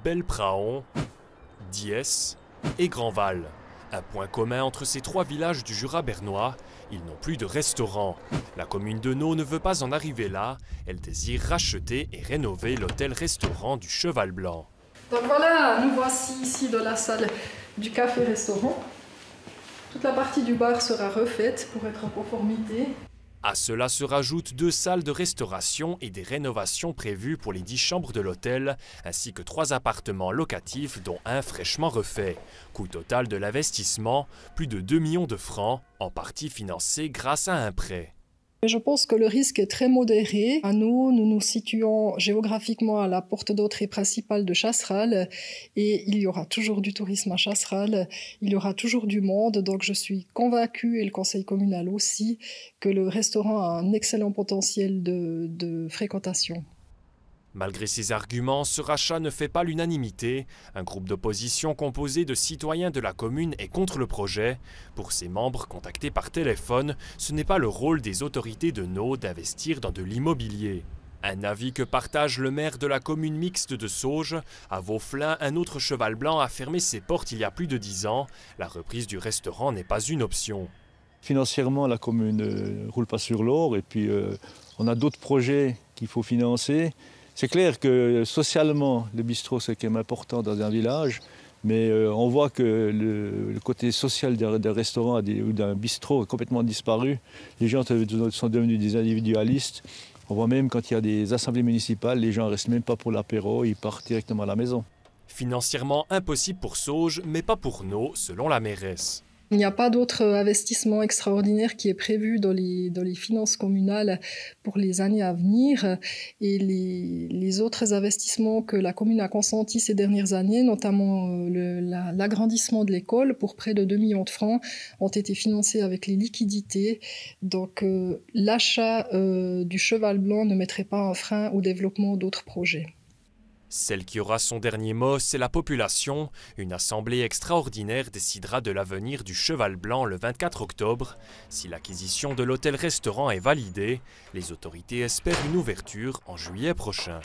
Belpraon, Diès et Grandval. Un point commun entre ces trois villages du Jura bernois, ils n'ont plus de restaurant. La commune de Naux ne veut pas en arriver là, elle désire racheter et rénover l'hôtel-restaurant du Cheval Blanc. Donc voilà, nous voici ici dans la salle du café-restaurant. Toute la partie du bar sera refaite pour être en conformité. À cela se rajoutent 2 salles de restauration et des rénovations prévues pour les 10 chambres de l'hôtel, ainsi que 3 appartements locatifs dont un fraîchement refait. Coût total de l'investissement, plus de 2 millions de francs, en partie financé grâce à un prêt. Je pense que le risque est très modéré. À nous nous situons géographiquement à la porte d'entrée principale de Chasseral et il y aura toujours du tourisme à Chasseral, il y aura toujours du monde, donc je suis convaincue, et le conseil communal aussi, que le restaurant a un excellent potentiel de fréquentation. Malgré ces arguments, ce rachat ne fait pas l'unanimité. Un groupe d'opposition composé de citoyens de la commune est contre le projet. Pour ses membres contactés par téléphone, ce n'est pas le rôle des autorités de Naux d'investir dans de l'immobilier. Un avis que partage le maire de la commune mixte de Sauges. À Vauflin, un autre Cheval Blanc a fermé ses portes il y a plus de 10 ans. La reprise du restaurant n'est pas une option. Financièrement, la commune ne roule pas sur l'or et puis on a d'autres projets qu'il faut financer. C'est clair que socialement, le bistrot, c'est quand même important dans un village, mais on voit que le côté social d'un restaurant ou d'un bistrot est complètement disparu. Les gens sont devenus des individualistes. On voit même quand il y a des assemblées municipales, les gens ne restent même pas pour l'apéro, ils partent directement à la maison. Financièrement impossible pour Sauges, mais pas pour Naux, selon la mairesse. Il n'y a pas d'autre investissement extraordinaire qui est prévu dans les finances communales pour les années à venir. Et les autres investissements que la commune a consentis ces dernières années, notamment l'agrandissement de l'école pour près de 2 millions de francs, ont été financés avec les liquidités. Donc l'achat du Cheval Blanc ne mettrait pas un frein au développement d'autres projets. Celle qui aura son dernier mot, c'est la population. Une assemblée extraordinaire décidera de l'avenir du Cheval Blanc le 24 octobre. Si l'acquisition de l'hôtel-restaurant est validée, les autorités espèrent une ouverture en juillet prochain.